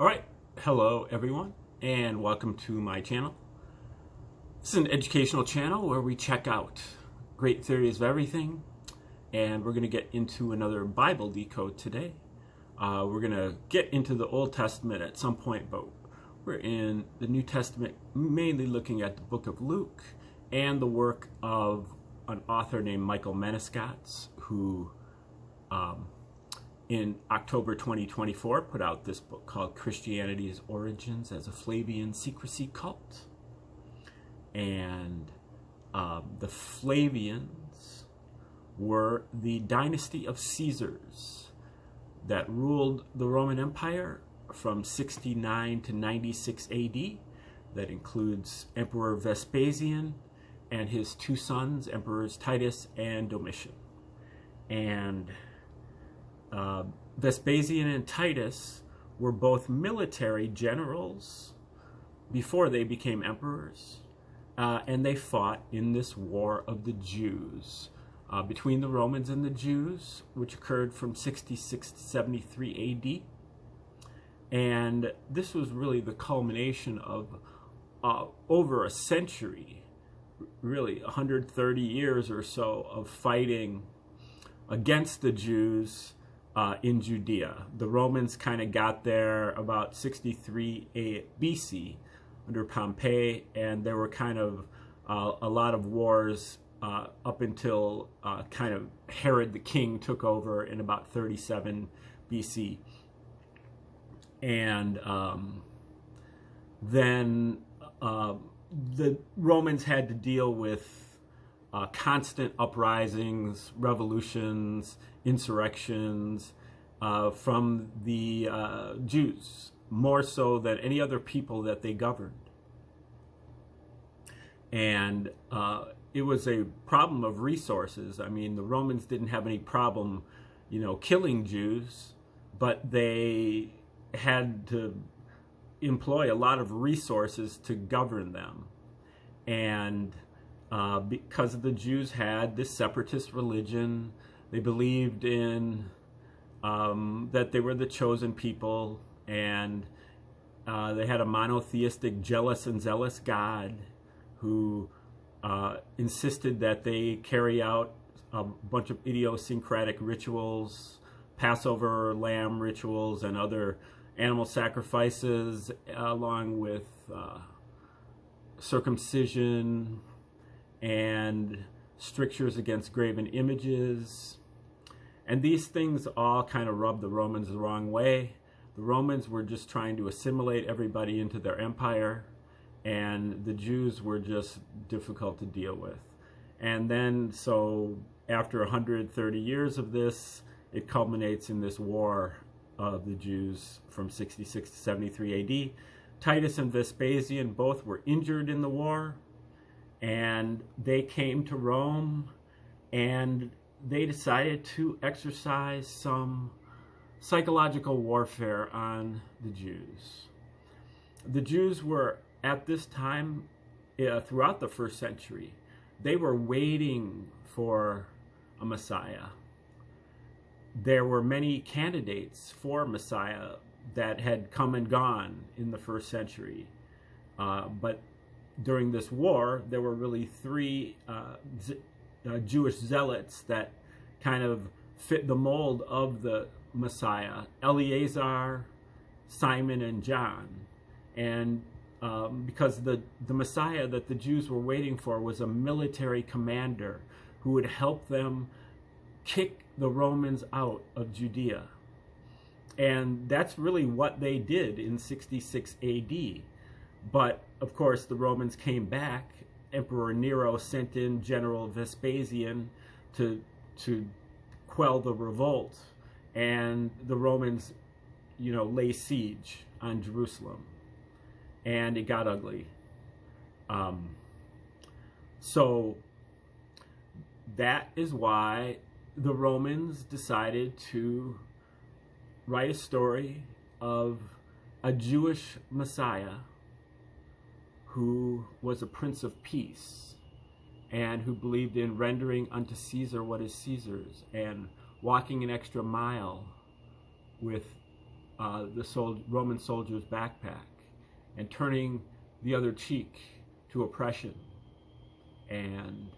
All right, hello everyone, and welcome to my channel. This is an educational channel where we check out great theories of everything, and we're going to get into another Bible decode today. We're going to get into the Old Testament at some point, but we're in the New Testament, mainly looking at the book of Luke and the work of an author named Michael Maniscalco, who in October 2024 put out this book called Christianity's Origins as a Flavian Secrecy Cult. And the Flavians were the dynasty of Caesars that ruled the Roman Empire from 69 to 96 AD. That includes Emperor Vespasian and his two sons, Emperors Titus and Domitian. And Vespasian and Titus were both military generals before they became emperors, and they fought in this War of the Jews between the Romans and the Jews, which occurred from 66 to 73 AD. And this was really the culmination of over a century, really 130 years or so of fighting against the Jews in Judea. The Romans kind of got there about 63 BC under Pompey, and there were kind of a lot of wars up until kind of Herod the king took over in about 37 BC. And then the Romans had to deal with constant uprisings, revolutions, insurrections from the Jews, more so than any other people that they governed. And it was a problem of resources. I mean, the Romans didn't have any problem, killing Jews, but they had to employ a lot of resources to govern them. And because the Jews had this separatist religion, they believed in that they were the chosen people, and they had a monotheistic, jealous and zealous God who insisted that they carry out a bunch of idiosyncratic rituals, Passover lamb rituals, and other animal sacrifices, along with circumcision and strictures against graven images. And these things all kind of rubbed the Romans the wrong way. The Romans were just trying to assimilate everybody into their empire, and the Jews were just difficult to deal with. And then, so after 130 years of this, it culminates in this war of the Jews from 66 to 73 AD. Titus and Vespasian both were injured in the war, and they came to Rome, and they decided to exercise some psychological warfare on the Jews. The Jews were, at this time, throughout the first century, they were waiting for a Messiah. There were many candidates for Messiah that had come and gone in the first century. But during this war, there were really three Jewish zealots that kind of fit the mold of the Messiah: Eleazar, Simon, and John. And because the Messiah that the Jews were waiting for was a military commander who would help them kick the Romans out of Judea. And that's really what they did in 66 AD. But of course, the Romans came back. Emperor Nero sent in General Vespasian to quell the revolt, and the Romans, lay siege on Jerusalem, and it got ugly. So that is why the Romans decided to write a story of a Jewish Messiah who was a Prince of Peace, and who believed in rendering unto Caesar what is Caesar's, and walking an extra mile with the Roman soldier's backpack and turning the other cheek to oppression, and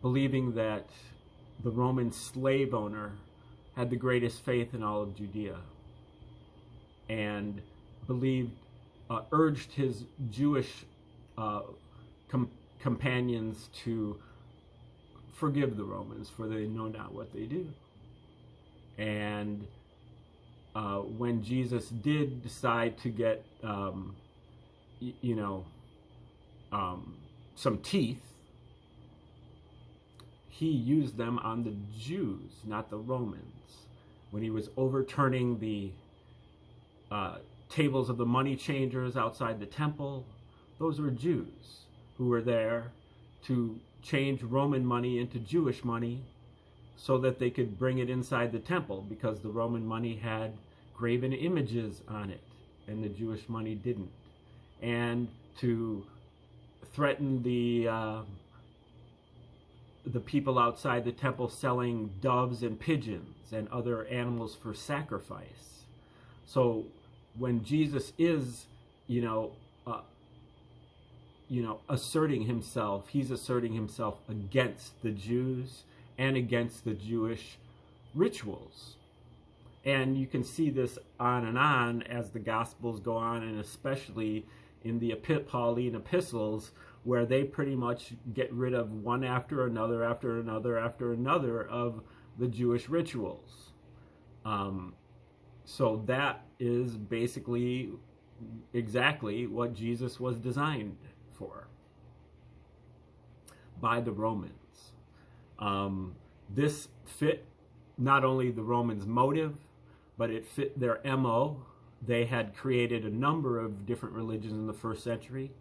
believing that the Roman slave owner had the greatest faith in all of Judea, and urged his Jewish companions to forgive the Romans, for they know not what they do. And when Jesus did decide to get, some teeth, he used them on the Jews, not the Romans. When he was overturning the tables of the money changers outside the temple, those were Jews who were there to change Roman money into Jewish money so that they could bring it inside the temple, because the Roman money had graven images on it and the Jewish money didn't. And to threaten the people outside the temple selling doves and pigeons and other animals for sacrifice. So when Jesus is, asserting himself, he's asserting himself against the Jews and against the Jewish rituals. And you can see this on and on as the Gospels go on, and especially in the Pauline epistles, where they pretty much get rid of one after another of the Jewish rituals. So that is basically exactly what Jesus was designed for by the Romans. This fit not only the Romans' motive, but it fit their MO. They had created a number of different religions in the first century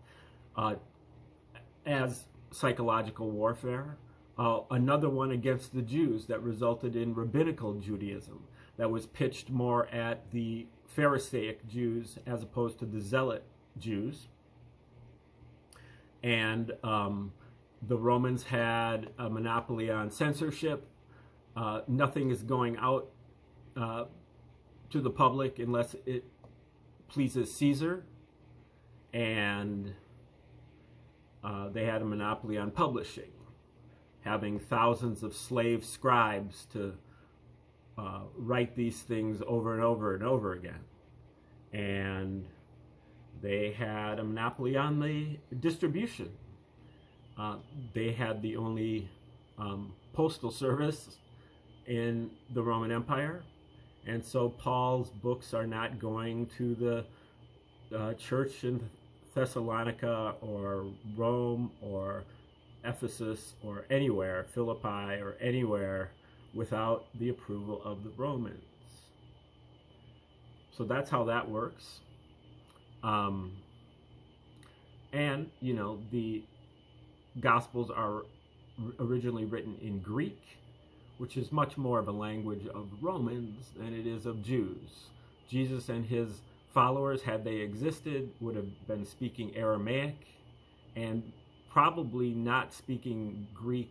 as psychological warfare. Another one against the Jews that resulted in rabbinical Judaism that was pitched more at the Pharisaic Jews as opposed to the Zealot Jews. And the Romans had a monopoly on censorship. Nothing is going out to the public unless it pleases Caesar. And they had a monopoly on publishing, having thousands of slave scribes to write these things over and over and over again. And they had a monopoly on the distribution. They had the only postal service in the Roman Empire. And so Paul's books are not going to the church in Thessalonica or Rome or Ephesus or anywhere, Philippi or anywhere, without the approval of the Romans. So that's how that works. And, the Gospels are originally written in Greek, which is much more of a language of Romans than it is of Jews. Jesus and his followers, had they existed, would have been speaking Aramaic and probably not speaking Greek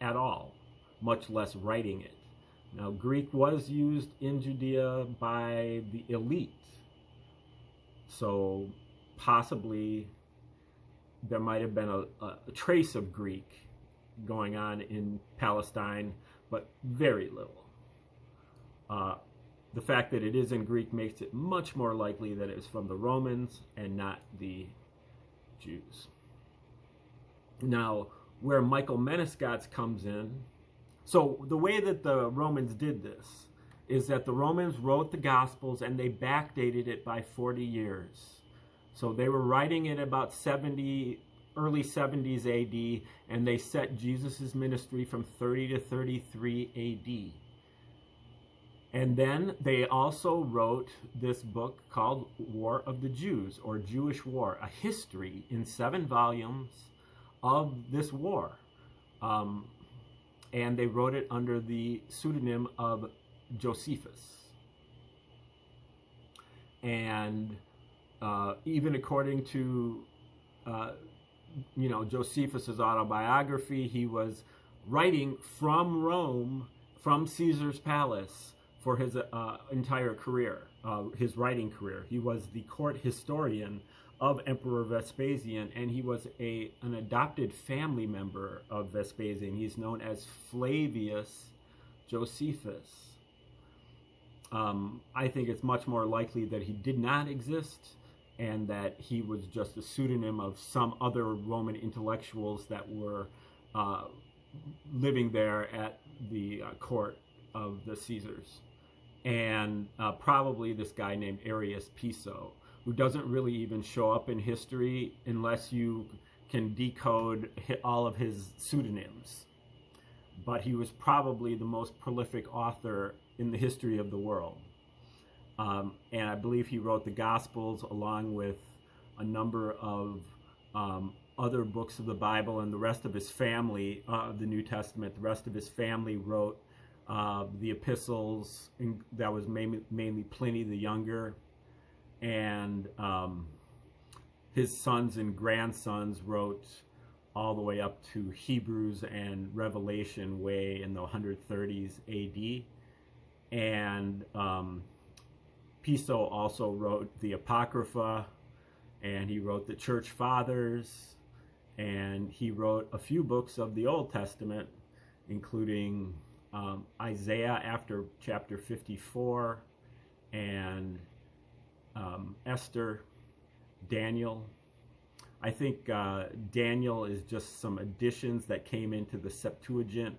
at all, much less writing it. Now, Greek was used in Judea by the elite, so possibly there might have been a trace of Greek going on in Palestine, but very little. The fact that it is in Greek makes it much more likely that it's from the Romans and not the Jews. Now, where Michael Menescatz comes in, so the way that the Romans did this is that the Romans wrote the Gospels and they backdated it by 40 years. So they were writing it about early 70s AD, and they set Jesus' ministry from 30 to 33 AD. And then they also wrote this book called War of the Jews, or Jewish War, a history in 7 volumes of this war. And they wrote it under the pseudonym of Josephus. And even according to Josephus's autobiography, he was writing from Rome, from Caesar's palace, for his entire career. his writing career. He was the court historian of Emperor Vespasian, and he was an adopted family member of Vespasian. He's known as Flavius Josephus. I think it's much more likely that he did not exist and that he was just a pseudonym of some other Roman intellectuals that were living there at the court of the Caesars. And probably this guy named Arrius Piso, who doesn't really even show up in history unless you can decode all of his pseudonyms. But he was probably the most prolific author in the history of the world. And I believe he wrote the Gospels along with a number of other books of the Bible, and the rest of his family, the New Testament, the rest of his family wrote the epistles, that was mainly Pliny the Younger, and his sons and grandsons wrote all the way up to Hebrews and Revelation way in the 130s AD. And Piso also wrote the Apocrypha, and he wrote the Church Fathers, and he wrote a few books of the Old Testament, including Isaiah after chapter 54, and Esther, Daniel. I think Daniel is just some additions that came into the Septuagint,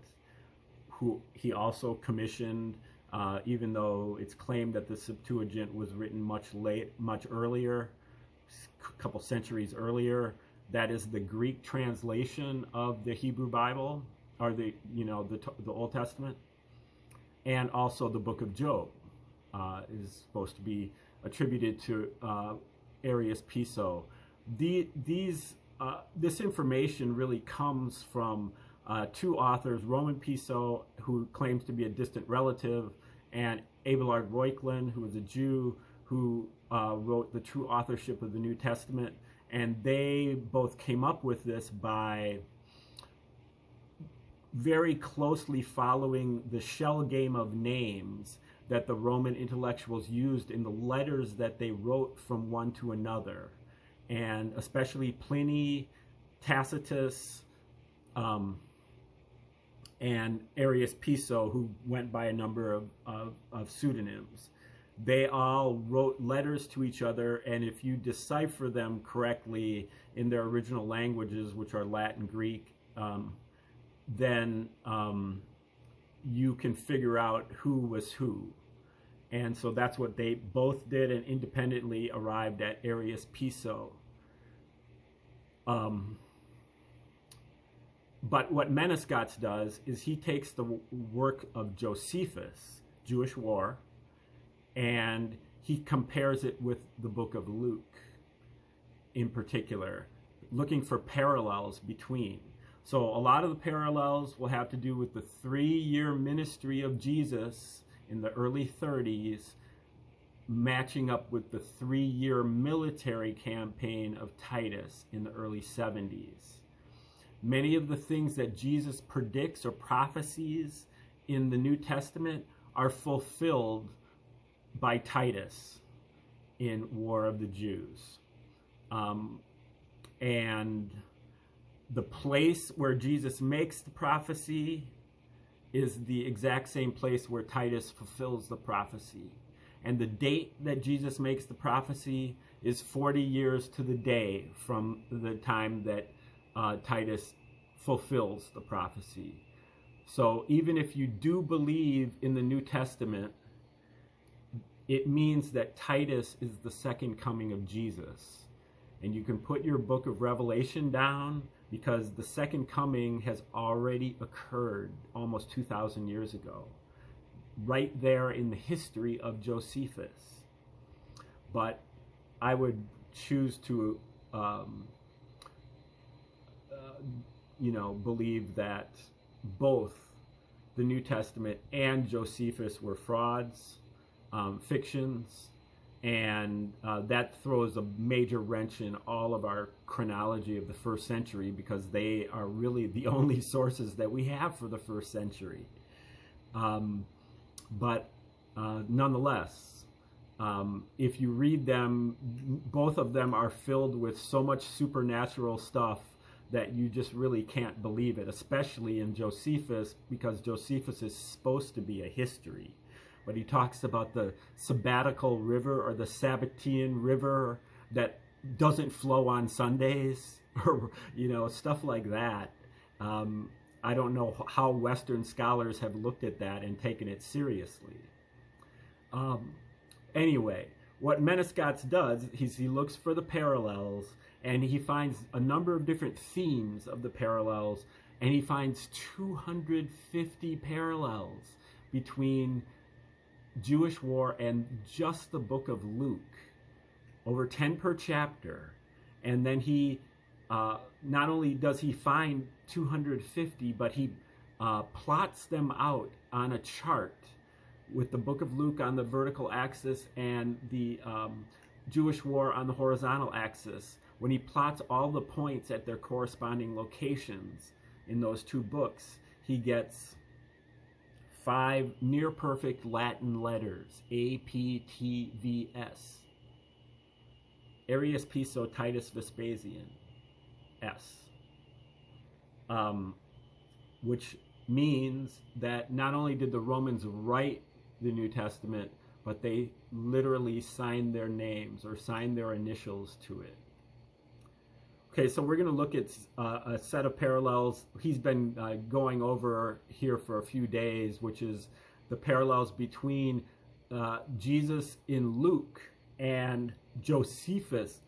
who he also commissioned, even though it's claimed that the Septuagint was written much earlier, a couple centuries earlier. That is the Greek translation of the Hebrew Bible, or the Old Testament. And also the book of Job is supposed to be attributed to Arrius Piso. This information really comes from two authors, Roman Piso, who claims to be a distant relative, and Abelard Reuchlin, who was a Jew, who wrote the true authorship of the New Testament. And they both came up with this by very closely following the shell game of names that the Roman intellectuals used in the letters that they wrote from one to another. And especially Pliny, Tacitus, and Arrius Piso, who went by a number of pseudonyms. They all wrote letters to each other, and if you decipher them correctly in their original languages, which are Latin, Greek, then you can figure out who was who. And so that's what they both did, and independently arrived at Arrius Piso. But what Menescats does is he takes the work of Josephus, Jewish War, and he compares it with the book of Luke in particular, looking for parallels between. So a lot of the parallels will have to do with the 3-year ministry of Jesus in the early 30s, matching up with the 3-year military campaign of Titus in the early 70s. Many of the things that Jesus predicts or prophesies in the New Testament are fulfilled by Titus in War of the Jews. And the place where Jesus makes the prophecy is the exact same place where Titus fulfills the prophecy. And the date that Jesus makes the prophecy is 40 years to the day from the time that Titus fulfills the prophecy. So even if you do believe in the New Testament, it means that Titus is the second coming of Jesus. And you can put your book of Revelation down, because the second coming has already occurred almost 2,000 years ago, right there in the history of Josephus. But I would choose to, believe that both the New Testament and Josephus were frauds, fictions, and that throws a major wrench in all of our chronology of the first century, because they are really the only sources that we have for the first century. But nonetheless, If you read them, both of them are filled with so much supernatural stuff that you just really can't believe it, especially in Josephus, because Josephus is supposed to be a history. But he talks about the sabbatical river or the Sabbatean river that doesn't flow on Sundays, or stuff like that. I don't know how Western scholars have looked at that and taken it seriously. Anyway, what Menescats does is he looks for the parallels, and he finds a number of different themes of the parallels, and he finds 250 parallels between Jewish war and just the book of Luke, over 10 per chapter. And then he not only does he find 250, but he plots them out on a chart with the book of Luke on the vertical axis and the Jewish war on the horizontal axis. When he plots all the points at their corresponding locations in those two books, he gets 5 near-perfect Latin letters, A, P, T, V, S. Arius, Piso, Titus, Vespasian, S. Which means that not only did the Romans write the New Testament, but they literally signed their names or signed their initials to it. Okay, so we're going to look at a set of parallels he's been going over here for a few days, which is the parallels between Jesus in Luke and Josephus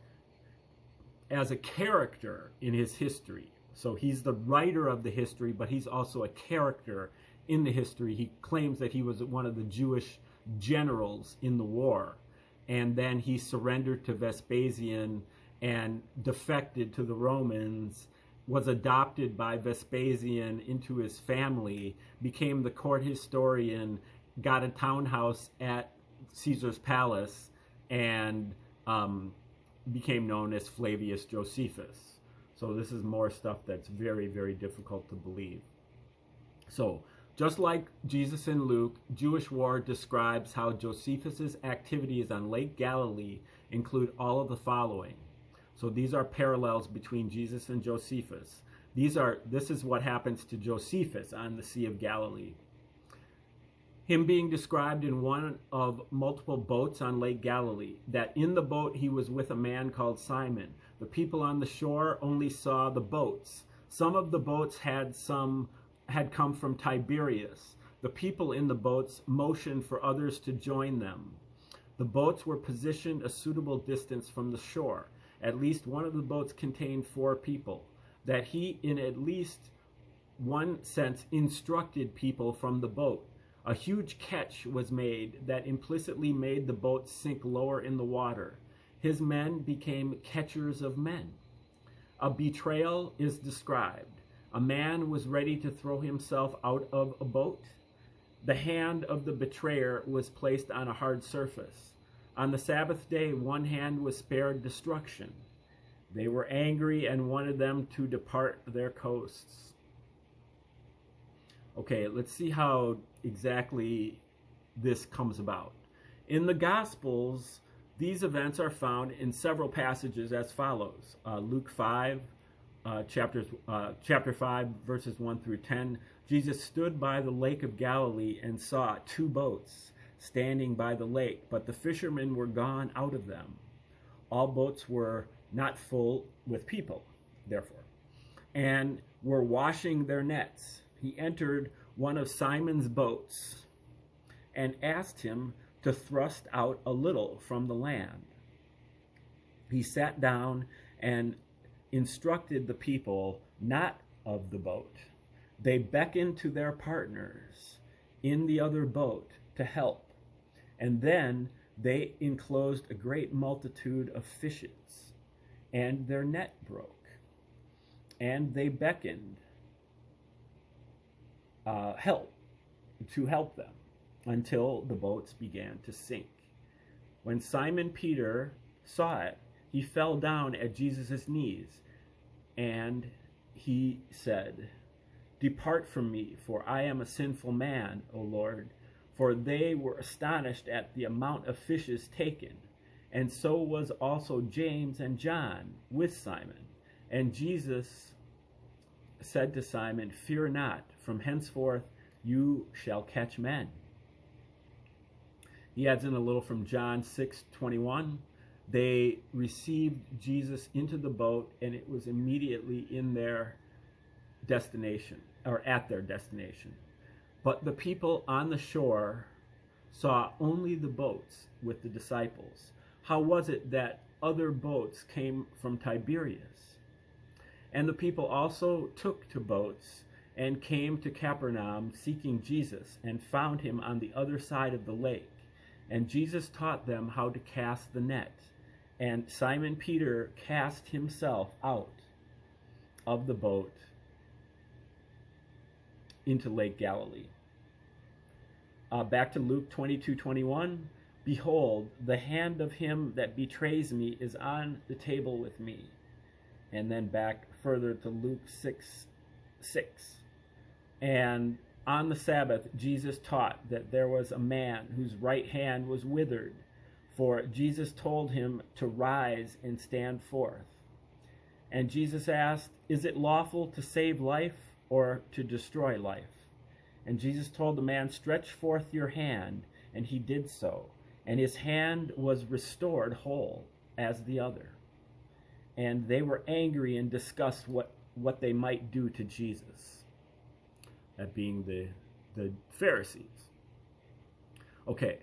as a character in his history. So he's the writer of the history, but he's also a character in the history. He claims that he was one of the Jewish generals in the war, and then he surrendered to Vespasian and defected to the Romans, was adopted by Vespasian into his family, became the court historian, got a townhouse at Caesar's palace, and became known as Flavius Josephus. So this is more stuff that's very, very difficult to believe. So just like Jesus in Luke, Jewish war describes how Josephus's activities on Lake Galilee include all of the following. So these are parallels between Jesus and Josephus. This is what happens to Josephus on the Sea of Galilee. Him being described in one of multiple boats on Lake Galilee, that in the boat he was with a man called Simon. The people on the shore only saw the boats. Some of the boats had come from Tiberias. The people in the boats motioned for others to join them. The boats were positioned a suitable distance from the shore. At least one of the boats contained 4 people. That he, in at least one sense, instructed people from the boat. A huge catch was made that implicitly made the boat sink lower in the water. His men became catchers of men. A betrayal is described. A man was ready to throw himself out of a boat. The hand of the betrayer was placed on a hard surface. On the Sabbath day, one hand was spared destruction. They were angry and wanted them to depart their coasts. Okay, let's see how exactly this comes about. In the Gospels, these events are found in several passages as follows. Luke 5, chapter 5, verses 1 through 10. Jesus stood by the lake of Galilee and saw 2 boats standing by the lake, but the fishermen were gone out of them. All boats were not full with people, therefore, and were washing their nets. He entered one of Simon's boats and asked him to thrust out a little from the land. He sat down and instructed the people not of the boat. They beckoned to their partners in the other boat to help. And then they enclosed a great multitude of fishes, and their net broke. And they beckoned help them until the boats began to sink. When Simon Peter saw it, he fell down at Jesus' knees, and he said, "Depart from me, for I am a sinful man, O Lord. for they were astonished at the amount of fishes taken. And so was also James and John with Simon. And Jesus said to Simon, "Fear not, from henceforth you shall catch men." He adds in a little from John 6:21. They received Jesus into the boat, and it was immediately in their destination, or at their destination. But the people on the shore saw only the boats with the disciples. How was it that other boats came from Tiberias? And the people also took to boats and came to Capernaum seeking Jesus, and found him on the other side of the lake. And Jesus taught them how to cast the net. And Simon Peter cast himself out of the boat into Lake Galilee. Back to Luke 22:21. "Behold, the hand of him that betrays me is on the table with me." And then back further to Luke 6:6. "And on the Sabbath, Jesus taught that there was a man whose right hand was withered, for Jesus told him to rise and stand forth. And Jesus asked, 'Is it lawful to save life or to destroy life?' And Jesus told the man, 'Stretch forth your hand.' And he did so. And his hand was restored whole as the other. And they were angry and discussed what they might do to Jesus." That being the Pharisees. Okay,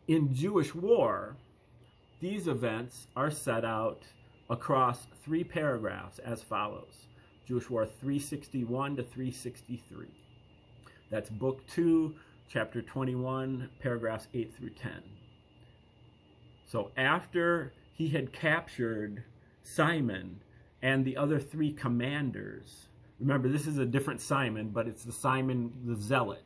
in Jewish war, these events are set out across 3 paragraphs as follows. Jewish War 361 to 363. That's Book 2, Chapter 21, paragraphs 8 through 10. So after he had captured Simon and the other 3 commanders, remember, this is a different Simon, but it's the Simon the Zealot.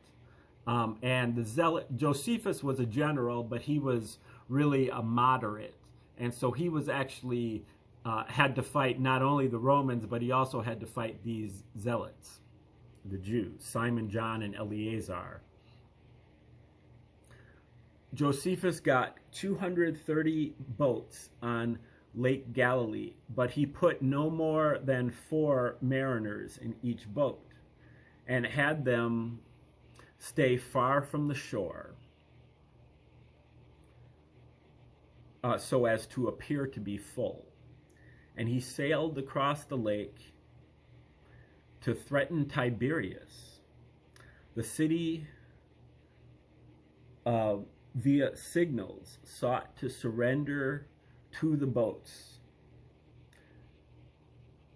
And the Zealot, Josephus was a general, but he was really a moderate. And so he was actually, had to fight not only the Romans, but he also had to fight these Zealots, the Jews, Simon, John, and Eleazar. Josephus got 230 boats on Lake Galilee, but he put no more than 4 mariners in each boat, and had them stay far from the shore, so as to appear to be full. And he sailed across the lake to threaten Tiberias. The city, via signals, sought to surrender to the boats.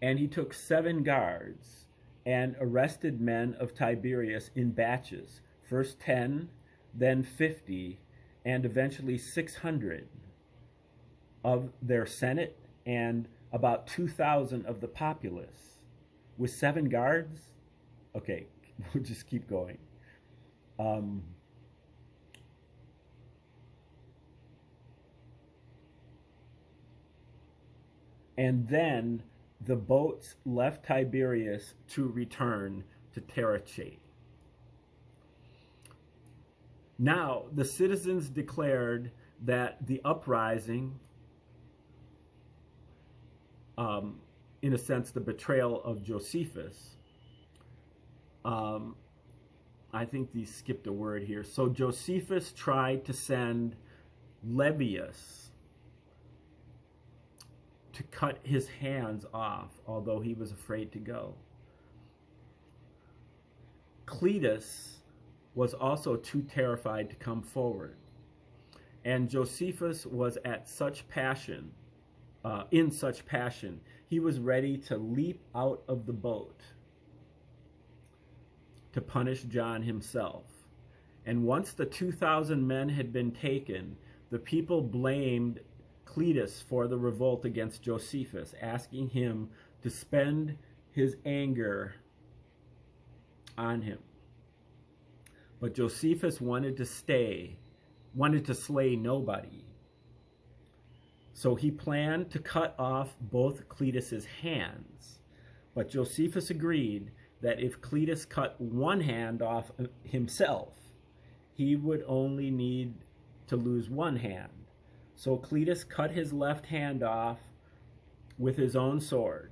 And he took 7 guards and arrested men of Tiberias in batches, first 10, then 50, and eventually 600 of their senate and about 2,000 of the populace. With 7 guards? Okay, we'll just keep going. And then the boats left Tiberias to return to Terachate. Now, the citizens declared that the uprising, in a sense, the betrayal of Josephus, I think they skipped a word here. So Josephus tried to send Levius to cut his hands off, although he was afraid to go. Cletus was also too terrified to come forward. And Josephus was at such passion, in such passion, he was ready to leap out of the boat to punish John himself. And once the 2,000 men had been taken, the people blamed Cletus for the revolt against Josephus, asking him to spend his anger on him. But Josephus wanted to slay nobody. So he planned to cut off both Cletus's hands. But Josephus agreed that if Cletus cut one hand off himself, he would only need to lose one hand. So Cletus cut his left hand off with his own sword.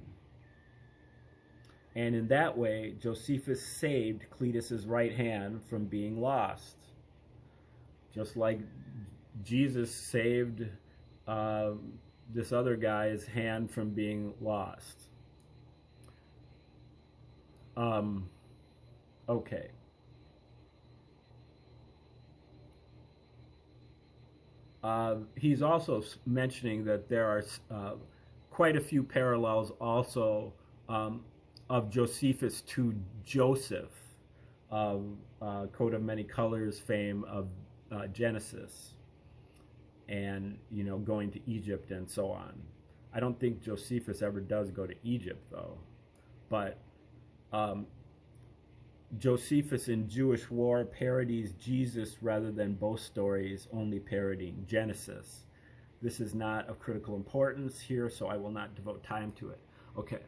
And in that way, Josephus saved Cletus's right hand from being lost. Just like Jesus saved this other guy's hand from being lost. Okay. He's also mentioning that there are quite a few parallels also of Josephus to Joseph, of Coat of Many Colors fame of Genesis, and going to Egypt and so on. I don't think Josephus ever does go to Egypt though, but Josephus in Jewish War parodies Jesus rather than both stories only parodying Genesis. This is not of critical importance here, so I will not devote time to it. Okay,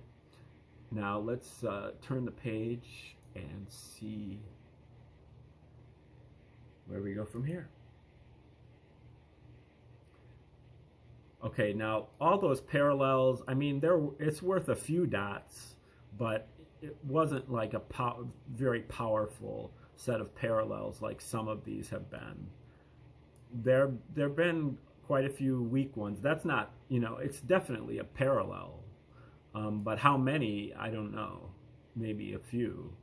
now let's turn the page and see where we go from here. Okay, now all those parallels, I mean, it's worth a few dots, but it wasn't like a very powerful set of parallels like some of these have been. There have been quite a few weak ones. That's not, it's definitely a parallel. But how many, I don't know. Maybe a few.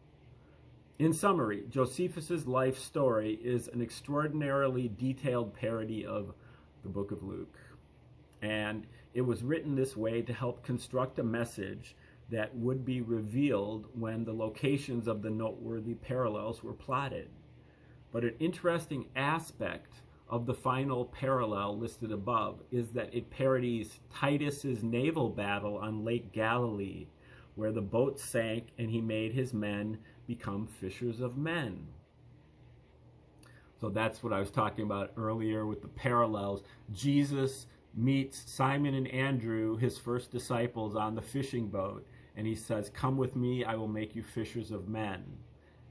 In summary, Josephus's life story is an extraordinarily detailed parody of the book of Luke. And it was written this way to help construct a message that would be revealed when the locations of the noteworthy parallels were plotted. But an interesting aspect of the final parallel listed above is that it parodies Titus's naval battle on Lake Galilee, where the boat sank and he made his men become fishers of men. So that's what I was talking about earlier with the parallels. Jesus meets Simon and Andrew, his first disciples, on the fishing boat, and he says, "Come with me, I will make you fishers of men."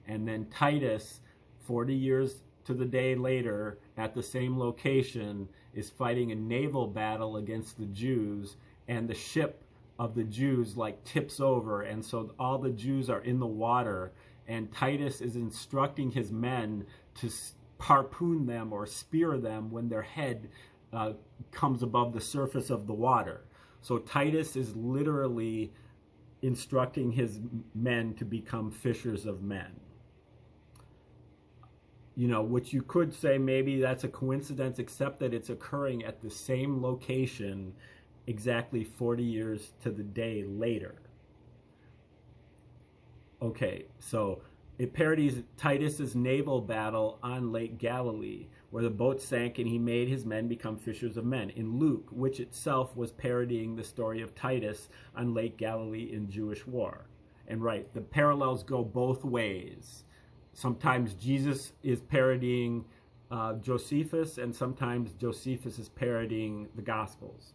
And then Titus, 40 years to the day later, at the same location, is fighting a naval battle against the Jews, and the ship of the Jews tips over, and so all the Jews are in the water, and Titus is instructing his men to harpoon them or spear them when their head comes above the surface of the water. So Titus is literally instructing his men to become fishers of men. Which you could say maybe that's a coincidence, except that it's occurring at the same location exactly 40 years to the day later. Okay, so it parodies Titus's naval battle on Lake Galilee, where the boat sank and he made his men become fishers of men. In Luke, which itself was parodying the story of Titus on Lake Galilee in Jewish War. And right, the parallels go both ways. Sometimes Jesus is parodying Josephus, and sometimes Josephus is parodying the Gospels.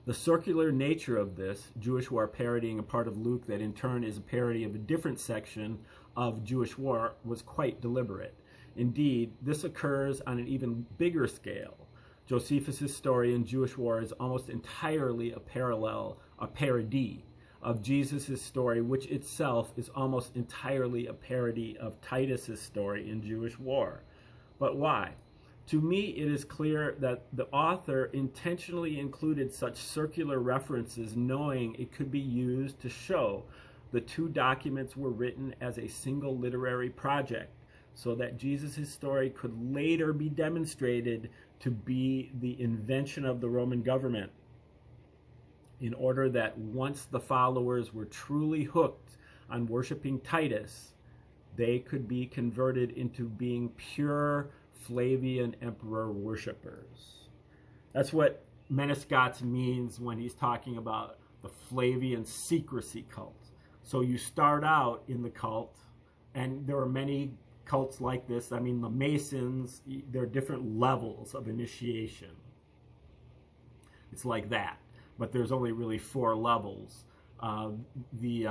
The circular nature of this, Jewish War parodying a part of Luke that in turn is a parody of a different section of Jewish War, was quite deliberate. Indeed, this occurs on an even bigger scale. Josephus' story in Jewish War is almost entirely a parody of Jesus' story, which itself is almost entirely a parody of Titus' story in Jewish War. But why? To me, it is clear that the author intentionally included such circular references, knowing it could be used to show the two documents were written as a single literary project, so that Jesus' story could later be demonstrated to be the invention of the Roman government, in order that once the followers were truly hooked on worshiping Titus, they could be converted into being pure Flavian emperor worshippers. That's what Menescott means when he's talking about the Flavian secrecy cult. So you start out in the cult, and there are many cults like this. I mean, the Masons, there are different levels of initiation. It's like that, but there's only really 4 levels. The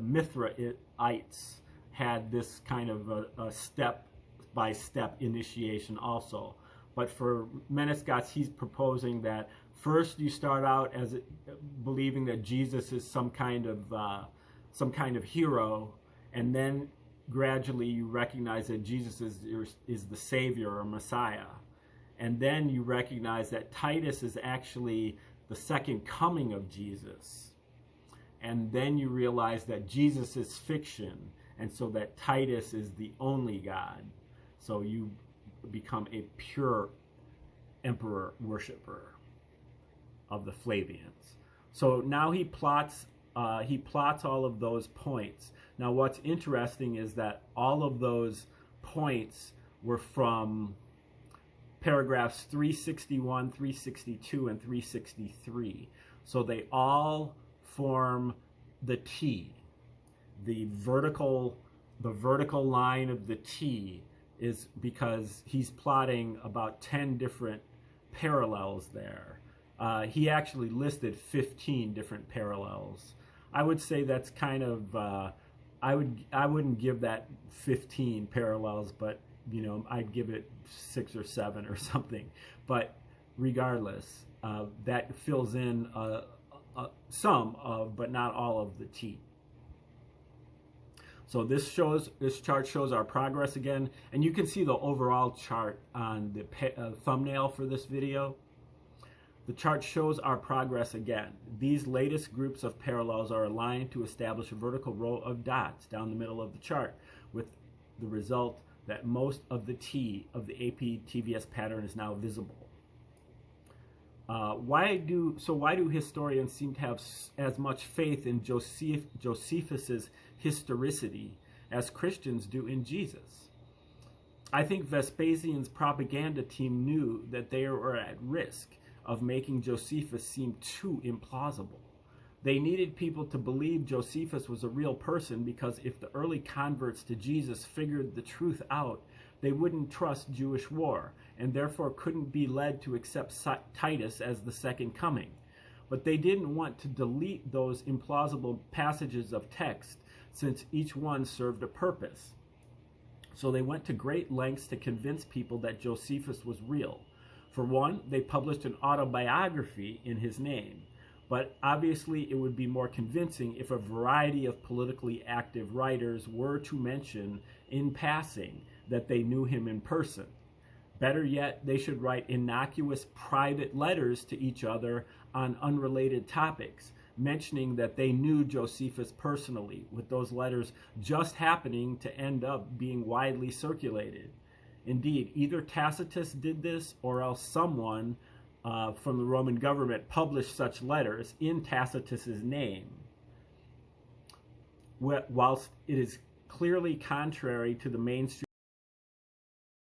Mithraites had this kind of a step step-by-step initiation also. But for Menescat's, he's proposing that first you start out as believing that Jesus is some kind of hero, and then gradually you recognize that Jesus is the Savior or Messiah. And then you recognize that Titus is actually the second coming of Jesus. And then you realize that Jesus is fiction, and so that Titus is the only God. So you become a pure emperor worshiper of the Flavians. So now he plots all of those points. Now what's interesting is that all of those points were from paragraphs 361, 362, and 363. So they all form the T. The vertical line of the T is because he's plotting about 10 different parallels there. He actually listed 15 different parallels. I would say that's kind of, I wouldn't give that 15 parallels, but you know, I'd give it 6 or 7 or something. But regardless, that fills in some of, but not all of the T. So this chart shows our progress again, and you can see the overall chart on the thumbnail for this video. The chart shows our progress again. These latest groups of parallels are aligned to establish a vertical row of dots down the middle of the chart, with the result that most of the T of the AP-TVS pattern is now visible. Why do historians seem to have as much faith in Josephus's historicity as Christians do in Jesus? I think Vespasian's propaganda team knew that they were at risk of making Josephus seem too implausible. They needed people to believe Josephus was a real person, because if the early converts to Jesus figured the truth out, they wouldn't trust Jewish war, and therefore couldn't be led to accept Titus as the second coming. But they didn't want to delete those implausible passages of text, since each one served a purpose. So they went to great lengths to convince people that Josephus was real. For one, they published an autobiography in his name. But obviously it would be more convincing if a variety of politically active writers were to mention in passing that they knew him in person. Better yet, they should write innocuous private letters to each other on unrelated topics, mentioning that they knew Josephus personally, with those letters just happening to end up being widely circulated. Indeed, either Tacitus did this, or else someone from the Roman government published such letters in Tacitus's name. Whilst it is clearly contrary to the mainstream